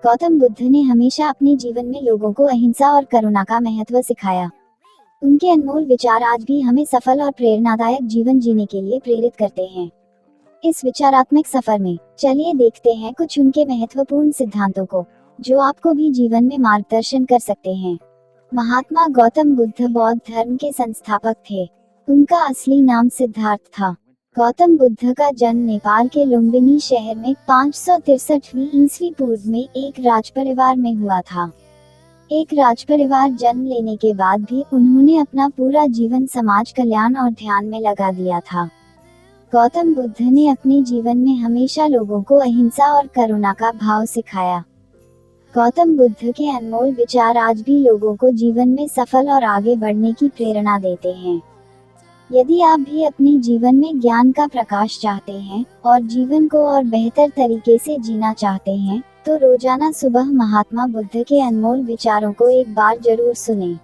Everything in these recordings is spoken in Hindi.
गौतम बुद्ध ने हमेशा अपने जीवन में लोगों को अहिंसा और करुणा का महत्व सिखाया। उनके अनमोल विचार आज भी हमें सफल और प्रेरणादायक जीवन जीने के लिए प्रेरित करते हैं। इस विचारात्मक सफर में चलिए देखते हैं कुछ उनके महत्वपूर्ण सिद्धांतों को, जो आपको भी जीवन में मार्गदर्शन कर सकते हैं। महात्मा गौतम बुद्ध बौद्ध धर्म के संस्थापक थे। उनका असली नाम सिद्धार्थ था। गौतम बुद्ध का जन्म नेपाल के लुम्बिनी शहर में 563वीं ईस्वी पूर्व में एक राजपरिवार में हुआ था। एक राजपरिवार जन्म लेने के बाद भी उन्होंने अपना पूरा जीवन समाज कल्याण और ध्यान में लगा दिया था। गौतम बुद्ध ने अपने जीवन में हमेशा लोगों को अहिंसा और करुणा का भाव सिखाया। गौतम बुद्ध के अनमोल विचार आज भी लोगों को जीवन में सफल और आगे बढ़ने की प्रेरणा देते हैं। यदि आप भी अपने जीवन में ज्ञान का प्रकाश चाहते हैं और जीवन को और बेहतर तरीके से जीना चाहते हैं, तो रोजाना सुबह महात्मा बुद्ध के अनमोल विचारों को एक बार जरूर सुनें।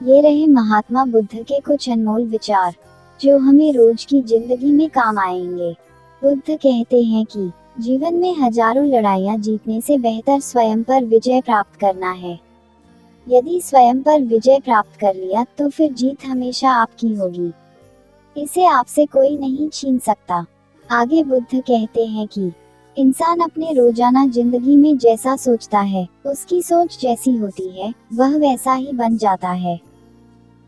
ये रहे महात्मा बुद्ध के कुछ अनमोल विचार, जो हमें रोज की जिंदगी में काम आएंगे। बुद्ध कहते हैं कि जीवन में हजारों लड़ाइयाँ जीतने से बेहतर स्वयं पर विजय प्राप्त करना है। यदि स्वयं पर विजय प्राप्त कर लिया तो फिर जीत हमेशा आपकी होगी। इसे आपसे कोई नहीं छीन सकता। आगे बुद्ध कहते हैं कि इंसान अपने रोजाना जिंदगी में जैसा सोचता है, उसकी सोच जैसी होती है, वह वैसा ही बन जाता है।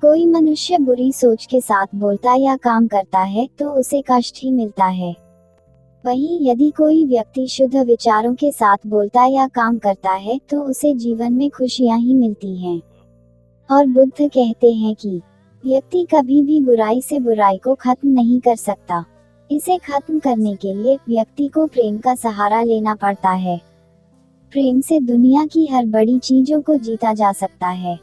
कोई मनुष्य बुरी सोच के साथ बोलता या काम करता है तो उसे कष्ट ही मिलता है। वहीं यदि कोई व्यक्ति शुद्ध विचारों के साथ बोलता या काम करता है तो उसे जीवन में खुशियां ही मिलती हैं। और बुद्ध कहते हैं कि व्यक्ति कभी भी बुराई से बुराई को खत्म नहीं कर सकता। इसे खत्म करने के लिए व्यक्ति को प्रेम का सहारा लेना पड़ता है। प्रेम से दुनिया की हर बड़ी चीजों को जीता जा सकता है।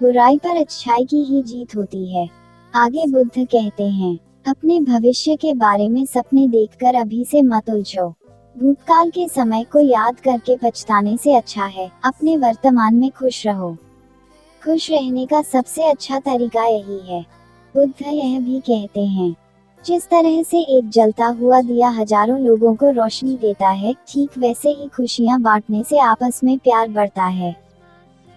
बुराई पर अच्छाई की ही जीत होती है। आगे बुद्ध कहते हैं, अपने भविष्य के बारे में सपने देखकर अभी से मत उलझो। भूतकाल के समय को याद करके पछताने से अच्छा है अपने वर्तमान में खुश रहो। खुश रहने का सबसे अच्छा तरीका यही है। बुद्ध यह भी कहते हैं, जिस तरह से एक जलता हुआ दिया हजारों लोगों को रोशनी देता है, ठीक वैसे ही खुशियां बांटने से आपस में प्यार बढ़ता है।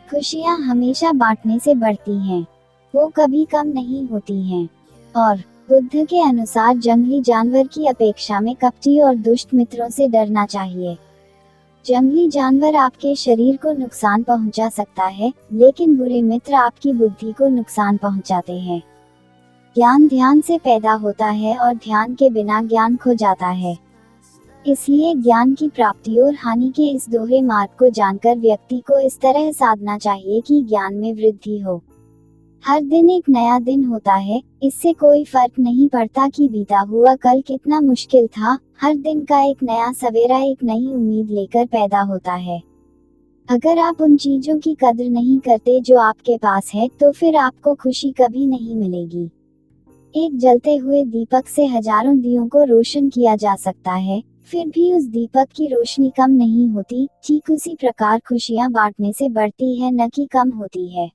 खुशियां हमेशा बांटने से बढ़ती हैं, वो कभी कम नहीं होती हैं। और बुद्ध के अनुसार जंगली जानवर की अपेक्षा में कपटी और दुष्ट मित्रों से डरना चाहिए। जंगली जानवर आपके शरीर को नुकसान पहुंचा सकता है, लेकिन बुरे मित्र आपकी बुद्धि को नुकसान पहुंचाते हैं। ज्ञान ध्यान से पैदा होता है और ध्यान के बिना ज्ञान खो जाता है। इसलिए ज्ञान की प्राप्ति और हानि के इस दोहरे मार्ग को जानकर व्यक्ति को इस तरह साधना चाहिए कि ज्ञान में वृद्धि हो। हर दिन एक नया दिन होता है, इससे कोई फर्क नहीं पड़ता कि बीता हुआ कल कितना मुश्किल था। हर दिन का एक नया सवेरा एक नई उम्मीद लेकर पैदा होता है। अगर आप उन चीजों की कदर नहीं करते जो आपके पास है, तो फिर आपको खुशी कभी नहीं मिलेगी। एक जलते हुए दीपक से हजारों दियों को रोशन किया जा सकता है, फिर भी उस दीपक की रोशनी कम नहीं होती। ठीक उसी प्रकार खुशियां बांटने से बढ़ती है, न कि कम होती है।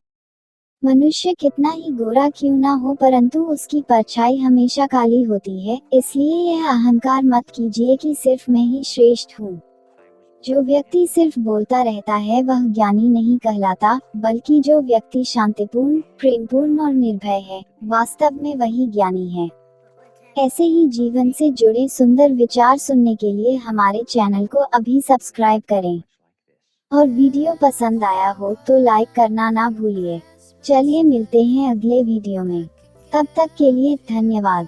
मनुष्य कितना ही गोरा क्यों ना हो, परंतु उसकी परछाई हमेशा काली होती है। इसलिए यह अहंकार मत कीजिए कि सिर्फ मैं ही श्रेष्ठ हूँ। जो व्यक्ति सिर्फ बोलता रहता है वह ज्ञानी नहीं कहलाता, बल्कि जो व्यक्ति शांतिपूर्ण, प्रेमपूर्ण और निर्भय है, वास्तव में वही ज्ञानी है। ऐसे ही जीवन से जुड़े सुंदर विचार सुनने के लिए हमारे चैनल को अभी सब्सक्राइब करें। और वीडियो पसंद आया हो तो लाइक करना ना भूलिए। चलिए मिलते हैं अगले वीडियो में। तब तक के लिए धन्यवाद।